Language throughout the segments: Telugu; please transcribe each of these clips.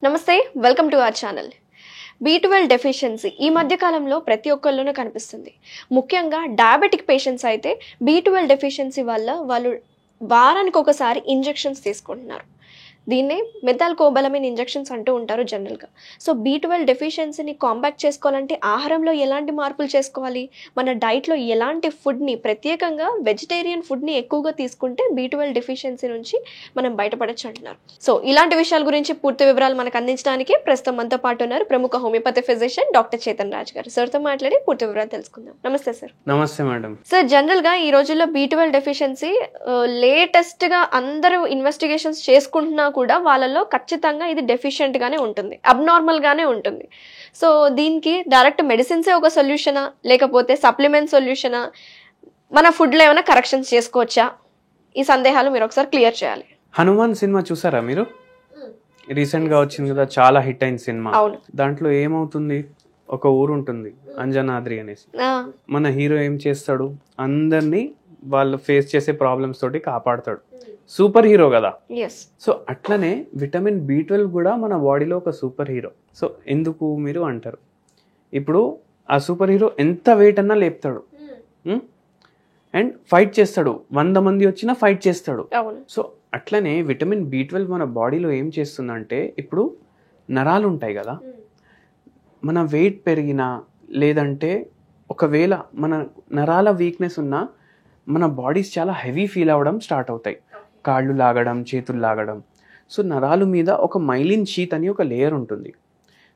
నమస్తే welcome to our channel. B12 deficiency ఈ మధ్య కాలంలో ప్రతి ఒక్కరిలోనూ కనిపిస్తుంది. ముఖ్యంగా డయాబెటిక్ పేషెంట్స్ అయితే B12 డెఫిషియన్సీ వల్ల వాళ్ళు వారానికి ఒకసారి ఇంజెక్షన్స్ తీసుకుంటున్నారు. దీన్నే మెథాల్కోబలమిన్ ఇంజెక్షన్స్ అంటూ ఉంటారు జనరల్గా. సో B12 డెఫిషియన్సీని కాంబాట్ చేసుకోవాలంటే ఆహారంలో ఎలాంటి మార్పులు చేసుకోవాలి, మన డైట్లో ఎలాంటి ఫుడ్ని, ప్రత్యేకంగా వెజిటేరియన్ ఫుడ్ని ఎక్కువగా తీసుకుంటే B12 డెఫిషియన్సీ నుంచి మనం బయటపడచ్చు అంటున్నారు. సో ఇలాంటి విషయాల గురించి పూర్తి వివరాలు మనకు అందించడానికి ప్రస్తుతం మనతో పాటు ఉన్నారు ప్రముఖ homeopathy physician doctor Chetan Raj గారు. సార్తో మాట్లాడి పూర్తి వివరాలు తెలుసుకుందాం. నమస్తే సార్. నమస్తే మేడం. సార్, జనరల్గా ఈ రోజుల్లో B12 డెఫిషియన్సీ లేటెస్ట్గా అందరూ ఇన్వెస్టిగేషన్స్ చేసుకుంటున్నా కూడా వాళ్ళలో ఖచ్చితంగా ఇది డెఫిషియెంట్ గానే ఉంటుంది, అబ్నార్మల్ గానే ఉంటుంది. సో దీనికి డైరెక్ట్ మెడిసిన్సే ఒక సొల్యూషనా, లేకపోతే సప్లిమెంట్ సొల్యూషనా, మన ఫుడ్లో ఏమైనా కరెక్షన్స్ చేసుకోవచ్చా? ఈ సందేహాలు మీరు ఒకసారి క్లియర్ చేయాలి. హనుమాన్ సినిమా చూసారా మీరు? రీసెంట్ గా వచ్చింది కదా, చాలా హిట్ అయిన సినిమా. దాంట్లో ఏమవుతుంది, ఒక ఊరు ఉంటుంది అంజనాద్రి అనేసి. మన హీరో ఏం చేస్తాడు, అందరినీ వాళ్ళు ఫేస్ చేసే ప్రాబ్లమ్స్ తోటి కాపాడుతాడు. సూపర్ హీరో కదా. సో అట్లనే విటమిన్ B12 కూడా మన బాడీలో ఒక సూపర్ హీరో. సో ఎందుకు మీరు అంటారు, ఇప్పుడు ఆ సూపర్ హీరో ఎంత వెయిట్ అన్నా లేపుతాడు అండ్ ఫైట్ చేస్తాడు, 100 మంది వచ్చినా ఫైట్ చేస్తాడు. సో అట్లనే విటమిన్ B12 మన బాడీలో ఏం చేస్తుందంటే, ఇప్పుడు నరాలు ఉంటాయి కదా, మన వెయిట్ పెరిగినా లేదంటే ఒకవేళ మన నరాల వీక్నెస్ ఉన్నా మన బాడీస్ చాలా హెవీ ఫీల్ అవ్వడం స్టార్ట్ అవుతాయి. కాళ్ళు లాగడం, చేతులు లాగడం. సో నరాలు మీద ఒక మైలిన్ షీత్ అని ఒక లేయర్ ఉంటుంది.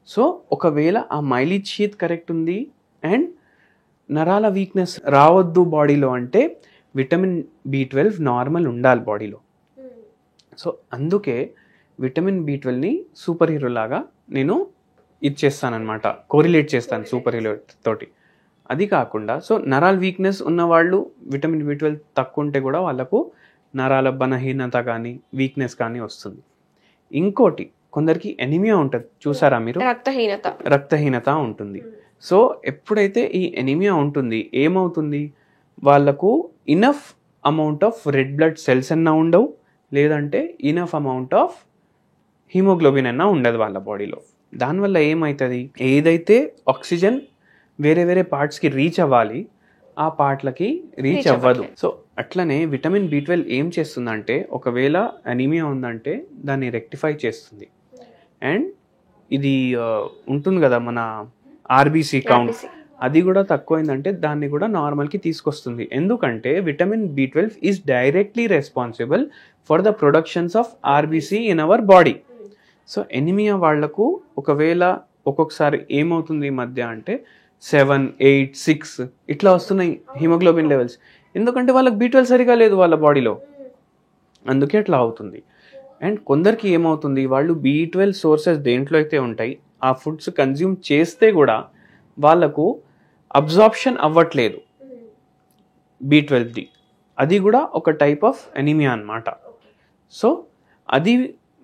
సో ఒకవేళ ఆ మైలిన్ షీత్ కరెక్ట్ ఉంది అండ్ నరాల వీక్నెస్ రావద్దు బాడీలో అంటే విటమిన్ B12 నార్మల్ ఉండాలి బాడీలో. సో అందుకే విటమిన్ B12ని సూపర్ హీరో లాగా నేను ఇచ్చేస్తానమాట, కోరిలేట్ చేస్తాను సూపర్ హీరో తోటి. అది కాకుండా సో నరాల వీక్నెస్ ఉన్న వాళ్ళు విటమిన్ B12 తక్కువ ఉంటే కూడా వాళ్ళకు నరాల బలహీనత కానీ వీక్నెస్ కానీ వస్తుంది. ఇంకోటి, కొందరికి ఎనిమియా ఉంటుంది, చూసారా మీరు? రక్తహీనత ఉంటుంది. సో ఎప్పుడైతే ఈ ఎనిమియా ఉంటుంది ఏమవుతుంది, వాళ్ళకు enough amount of red blood cells అన్నా ఉండవు, లేదంటే ఇనఫ్ అమౌంట్ ఆఫ్ హిమోగ్లోబిన్ అన్నా ఉండదు వాళ్ళ బాడీలో. దానివల్ల ఏమవుతుంది, ఏదైతే ఆక్సిజన్ వేరే వేరే పార్ట్స్కి రీచ్ అవ్వాలి ఆ పార్ట్లకి రీచ్ అవ్వదు. సో అట్లనే విటమిన్ B12 ఏం చేస్తుందంటే, ఒకవేళ అనీమియా ఉందంటే దాన్ని రెక్టిఫై చేస్తుంది. అండ్ ఇది ఉంటుంది కదా మన RBC కౌంట్, అది కూడా తక్కువైందంటే దాన్ని కూడా నార్మల్కి తీసుకొస్తుంది. ఎందుకంటే vitamin B12 is directly responsible for the productions of RBC in our body. So anaemia వాళ్లకు ఒకవేళ ఒక్కొక్కసారి ఏమవుతుంది ఈ మధ్య అంటే 7, 8, 6 ఇట్లా వస్తున్నాయి హిమోగ్లోబిన్ లెవెల్స్. ఎందుకంటే వాళ్ళకి B12 సరిగా లేదు వాళ్ళ బాడీలో, అందుకే అట్లా అవుతుంది. అండ్ కొందరికి ఏమవుతుంది, వాళ్ళు B12 సోర్సెస్ దేంట్లో అయితే ఉంటాయి ఆ ఫుడ్స్ కన్జ్యూమ్ చేస్తే కూడా వాళ్ళకు అబ్జార్ప్షన్ అవ్వట్లేదు B12ది. అది కూడా ఒక టైప్ ఆఫ్ ఎనీమియా అన్నమాట. సో అది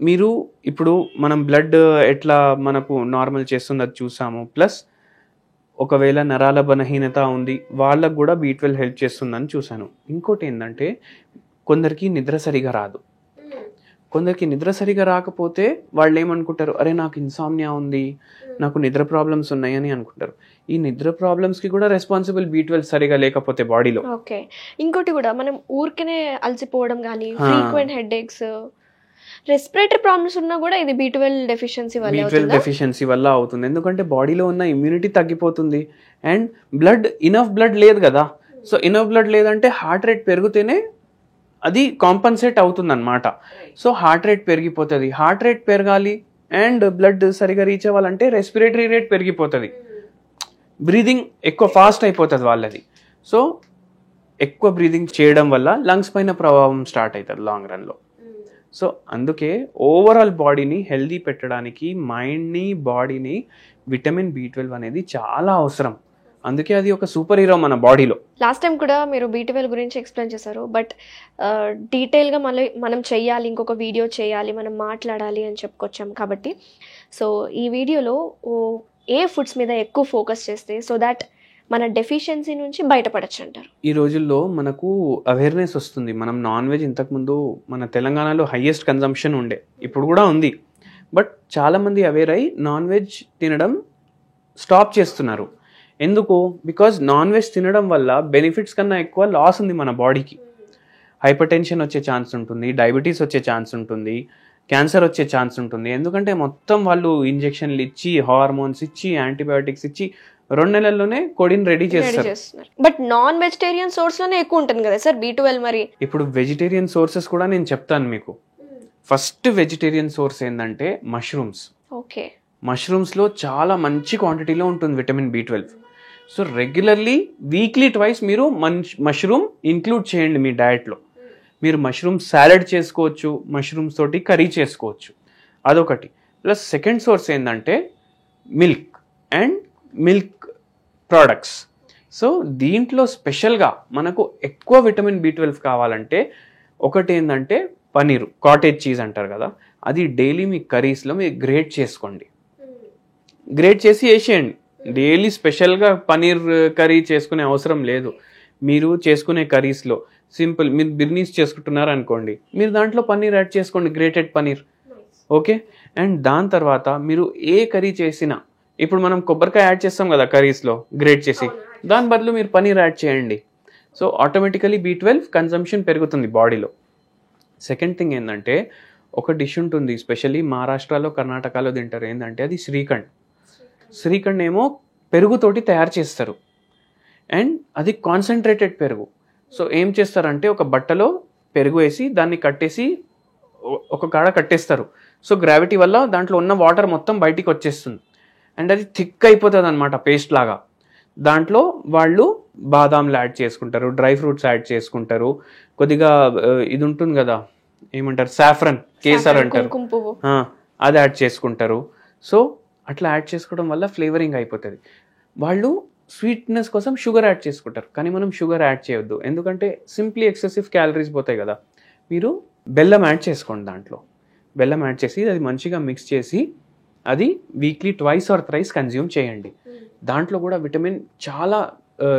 మీరు ఇప్పుడు మనం బ్లడ్ ఎట్లా మనకు నార్మల్ చేస్తుంది అది చూసాము. ప్లస్ ఒకవేళ నరాల బలహీనత ఉంది వాళ్ళకు కూడా B12 హెల్ప్ చేస్తుందని చూశాను. ఇంకోటి ఏంటంటే, కొందరికి నిద్ర సరిగా రాదు. కొందరికి నిద్ర సరిగా రాకపోతే వాళ్ళు ఏమనుకుంటారు, అరే నాకు ఇన్సామ్నియా ఉంది, నాకు నిద్ర ప్రాబ్లమ్స్ ఉన్నాయని అనుకుంటారు. ఈ నిద్ర ప్రాబ్లమ్స్కి కూడా రెస్పాన్సిబుల్ B12 సరిగా లేకపోతే బాడీలో. ఓకే, ఇంకోటి కూడా మనం ఊరికనే అలసిపోవడం కానీ, ఫ్రీక్వెంట్ హెడేక్స్, రెస్పిరేటరీ ప్రాబ్లమ్స్ ఉన్నా కూడా ఇది B12 డెఫిషియన్సీ వల్ల అవుతుంది. ఎందుకంటే బాడీలో ఉన్న ఇమ్యూనిటీ తగ్గిపోతుంది అండ్ ఇనఫ్ బ్లడ్ లేదు కదా. సో ఇనఫ్ బ్లడ్ లేదంటే హార్ట్ రేట్ పెరిగితేనే అది కాంపన్సేట్ అవుతుంది అనమాట. సో హార్ట్ రేట్ పెరిగిపోతుంది. హార్ట్ రేట్ పెరగాలి అండ్ బ్లడ్ సరిగా రీచ్ అవ్వాలంటే రెస్పిరేటరీ రేట్ పెరిగిపోతుంది, బ్రీదింగ్ ఎక్కువ ఫాస్ట్ అయిపోతుంది వాళ్ళది. సో ఎక్కువ బ్రీదింగ్ చేయడం వల్ల లంగ్స్ పైన ప్రభావం స్టార్ట్ అవుతుంది లాంగ్ రన్లో. సో అందుకే ఓవరాల్ బాడీని హెల్దీ పెట్టడానికి మైండ్ని, బాడీని విటమిన్ B12 అనేది చాలా అవసరం. అందుకే అది ఒక సూపర్ హీరో మన బాడీలో. లాస్ట్ టైం కూడా మీరు B12 గురించి ఎక్స్ప్లెయిన్ చేశారు, బట్ డీటెయిల్గా మనం చెయ్యాలి, ఇంకొక వీడియో చేయాలి, మనం మాట్లాడాలి అని చెప్పుకొచ్చాం. కాబట్టి సో ఈ వీడియోలో ఏ ఫుడ్స్ మీద ఎక్కువ ఫోకస్ చేస్తే సో దాట్ మన డెఫిషియన్సీ నుంచి బయటపడచ్చు అంటారు? ఈ రోజుల్లో మనకు అవేర్నెస్ వస్తుంది. మనం నాన్ వెజ్ ఇంతకుముందు మన తెలంగాణలో హైయెస్ట్ కన్జంప్షన్ ఉండే, ఇప్పుడు కూడా ఉంది. బట్ చాలామంది అవేర్ అయి నాన్ వెజ్ తినడం స్టాప్ చేస్తున్నారు. ఎందుకు? బికాజ్ నాన్ వెజ్ తినడం వల్ల బెనిఫిట్స్ కన్నా ఎక్కువ లాస్ ఉంది మన బాడీకి. హైపర్ టెన్షన్ వచ్చే ఛాన్స్ ఉంటుంది, డయాబెటీస్ వచ్చే ఛాన్స్ ఉంటుంది, క్యాన్సర్ వచ్చే ఛాన్స్ ఉంటుంది. ఎందుకంటే మొత్తం వాళ్ళు ఇంజెక్షన్లు ఇచ్చి, హార్మోన్స్ ఇచ్చి, యాంటీబయాటిక్స్ ఇచ్చి 2 నెలల్లోనే కోడిని రెడీ చేస్తారు. బట్ నాన్ వెజిటేరియన్ సోర్స్ లోనే ఎక్కువ ఉంటుంది కదా సార్ B12 మరి. ఇప్పుడు వెజిటేరియన్ సోర్సెస్ కూడా నేను చెప్తాను మీకు. ఫస్ట్ వెజిటేరియన్ సోర్స్ ఏంటంటే మష్రూమ్స్. ఓకే. మష్రూమ్స్లో చాలా మంచి క్వాంటిటీలో ఉంటుంది vitamin B12. So regularly weekly twice మీరు మష్రూమ్ ఇంక్లూడ్ చేయండి మీ డయట్లో. మీరు మష్రూమ్ సాలెడ్ చేసుకోవచ్చు, మష్రూమ్స్ తోటి కర్రీ చేసుకోవచ్చు, అదొకటి. ప్లస్ సెకండ్ సోర్స్ ఏంటంటే milk and milk products. So దీంట్లో స్పెషల్గా మనకు ఎక్కువ విటమిన్ B12 కావాలంటే ఒకటి ఏంటంటే పనీరు, కాటేజ్ చీజ్ అంటారు కదా, అది డైలీ మీ కర్రీస్లో మీరు గ్రేట్ చేసుకోండి. గ్రేట్ చేసి వేసేయండి. డైలీ స్పెషల్గా పనీర్ కర్రీ చేసుకునే అవసరం లేదు. మీరు చేసుకునే కర్రీస్లో సింపుల్, మీరు బిర్నీస్ చేసుకుంటున్నారు అనుకోండి, మీరు దాంట్లో పన్నీర్ యాడ్ చేసుకోండి, గ్రేటెడ్ పనీర్. ఓకే. అండ్ దాని తర్వాత మీరు ఏ కర్రీ చేసినా, ఇప్పుడు మనం కొబ్బరికాయ యాడ్ చేస్తాం కదా కర్రీస్లో గ్రేట్ చేసి, దాని బదులు మీరు పనీర్ యాడ్ చేయండి. సో ఆటోమేటికలీ B12 కన్సంప్షన్ పెరుగుతుంది బాడీలో. సెకండ్ థింగ్ ఏంటంటే ఒక డిష్ ఉంటుంది, స్పెషల్లీ మహారాష్ట్రలో కర్ణాటకలో తింటారు, ఏంటంటే అది శ్రీఖండ్. శ్రీఖండ్ ఏమో పెరుగుతోటి తయారు చేస్తారు అండ్ అది కాన్సన్ట్రేటెడ్ పెరుగు. సో ఏం చేస్తారంటే ఒక బట్టలో పెరుగు వేసి దాన్ని కట్టేసి ఒక కాడ కట్టేస్తారు. సో గ్రావిటీ వల్ల దాంట్లో ఉన్న వాటర్ మొత్తం బయటికి వచ్చేస్తుంది అండ్ అది థిక్ అయిపోతుంది అనమాట, పేస్ట్ లాగా. దాంట్లో వాళ్ళు బాదాంలు యాడ్ చేసుకుంటారు, డ్రై ఫ్రూట్స్ యాడ్ చేసుకుంటారు, కొద్దిగా ఇది ఉంటుంది కదా ఏమంటారు సాఫ్రన్, కేసర్ అంటారు, అది యాడ్ చేసుకుంటారు. సో అట్లా యాడ్ చేసుకోవడం వల్ల ఫ్లేవరింగ్ అయిపోతుంది. వాళ్ళు స్వీట్నెస్ కోసం షుగర్ యాడ్ చేసుకుంటారు, కానీ మనం షుగర్ యాడ్ చేయొద్దు, ఎందుకంటే సింప్లీ ఎక్సెసివ్ క్యాలరీస్ పోతాయి కదా. మీరు బెల్లం యాడ్ చేసుకోండి, దాంట్లో బెల్లం యాడ్ చేసి అది మంచిగా మిక్స్ చేసి అది weekly twice or thrice consume చేయండి. దాంట్లో కూడా విటమిన్ చాలా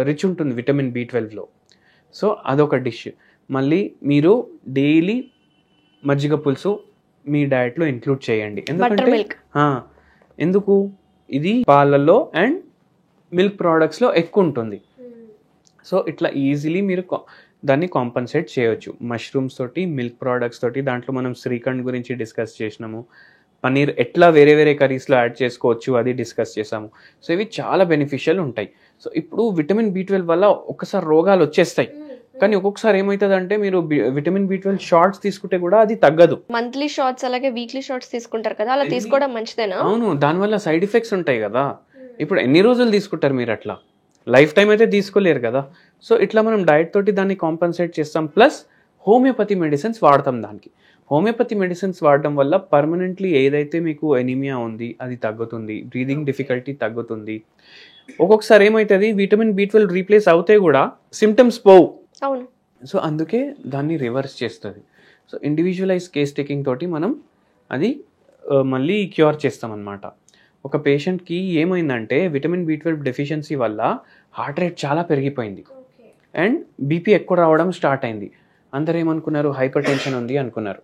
రిచ్ ఉంటుంది విటమిన్ B12లో. సో అదొక డిష్. మళ్ళీ మీరు డైలీ మజ్జిగ పులుసు మీ డయట్లో ఇంక్లూడ్ చేయండి. ఎందుకు? ఇది పాలల్లో అండ్ మిల్క్ ప్రోడక్ట్స్లో ఎక్కువ ఉంటుంది. సో ఇట్లా ఈజీలీ మీరు దాన్ని కాంపన్సేట్ చేయొచ్చు మష్రూమ్స్ తోటి, మిల్క్ ప్రోడక్ట్స్ తోటి. దాంట్లో మనం శ్రీఖండ్ గురించి డిస్కస్ చేసినాము, పనీర్ ఎట్లా వేరే వేరే కర్రీస్లో యాడ్ చేసుకోవచ్చు అది డిస్కస్ చేసాము. సో ఇవి చాలా బెనిఫిషియల్ ఉంటాయి. సో ఇప్పుడు విటమిన్ B12 వల్ల ఒక్కసారి రోగాలు వచ్చేస్తాయి, కానీ ఒక్కొక్కసారి ఏమవుతుంది అంటే మీరు విటమిన్ B12 షార్ట్స్ తీసుకుంటే కూడా అది తగ్గదు. మంత్లీ షార్ట్స్ అలాగే వీక్లీ షార్ట్స్ తీసుకుంటారు కదా, అలా తీసుకోవడం మంచిదేనా? అవును, దానివల్ల సైడ్ ఎఫెక్ట్స్ ఉంటాయి కదా. ఇప్పుడు ఎన్ని రోజులు తీసుకుంటారు మీరు? అట్లా లైఫ్ టైం అయితే తీసుకోలేరు కదా. సో ఇట్లా మనం డైట్ తోటి దాన్ని కాంపన్సేట్ చేస్తాం. ప్లస్ హోమియోపతి మెడిసిన్స్ వాడతాం దానికి. హోమియోపతి మెడిసిన్స్ వాడడం వల్ల పర్మనెంట్లీ ఏదైతే మీకు ఎనీమియా ఉంది అది తగ్గుతుంది, బ్రీదింగ్ డిఫికల్టీ తగ్గుతుంది. ఒక్కొక్కసారి ఏమవుతుంది, విటమిన్ B12 రీప్లేస్ అవుతే కూడా సిమ్టమ్స్ పోవు. అవును. సో అందుకే దాన్ని రివర్స్ చేస్తుంది. సో ఇండివిజువలైజ్ కేస్ టేకింగ్ తోటి మనం అది మళ్ళీ క్యూర్ చేస్తాం అన్నమాట. ఒక పేషెంట్కి ఏమైందంటే విటమిన్ B12 డెఫిషియన్సీ వల్ల హార్ట్ రేట్ చాలా పెరిగిపోయింది అండ్ బీపీ ఎక్కువ రావడం స్టార్ట్ అయింది. అందరూ ఏమనుకున్నారు, హైపర్ టెన్షన్ ఉంది అనుకున్నారు.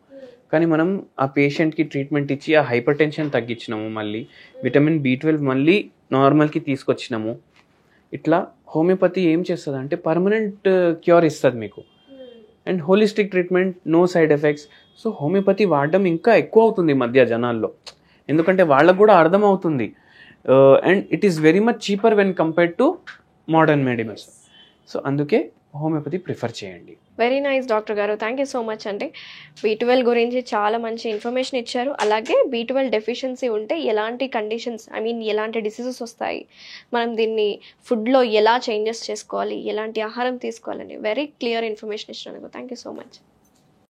కానీ మనం ఆ పేషెంట్కి ట్రీట్మెంట్ ఇచ్చి ఆ హైపర్ టెన్షన్ తగ్గించినాము, మళ్ళీ విటమిన్ B12 మళ్ళీ నార్మల్కి తీసుకొచ్చినాము. ఇట్లా హోమియోపతి ఏం చేస్తుంది అంటే పర్మనెంట్ క్యూర్ ఇస్తుంది మీకు and holistic treatment, no side effects. So homeopathy వాడడం ఇంకా ఎక్కువ అవుతుంది ఈ మధ్య జనాల్లో, ఎందుకంటే వాళ్ళకు కూడా అర్థం అవుతుంది and it is very much cheaper when compared to modern medicines. So అందుకే హోమియోపతి ప్రిఫర్ చేయండి. వెరీ నైస్ డాక్టర్ గారు, థ్యాంక్ యూ సో మచ్ అండి. B12 గురించి చాలా మంచి ఇన్ఫర్మేషన్ ఇచ్చారు. అలాగే B12 డెఫిషియన్సీ ఉంటే ఎలాంటి కండిషన్స్, ఎలాంటి డిసీజెస్ వస్తాయి, మనం దీన్ని ఫుడ్లో ఎలా చేంజెస్ చేసుకోవాలి, ఎలాంటి ఆహారం తీసుకోవాలని వెరీ క్లియర్ ఇన్ఫర్మేషన్ ఇచ్చినందుకు థ్యాంక్ యూ సో మచ్.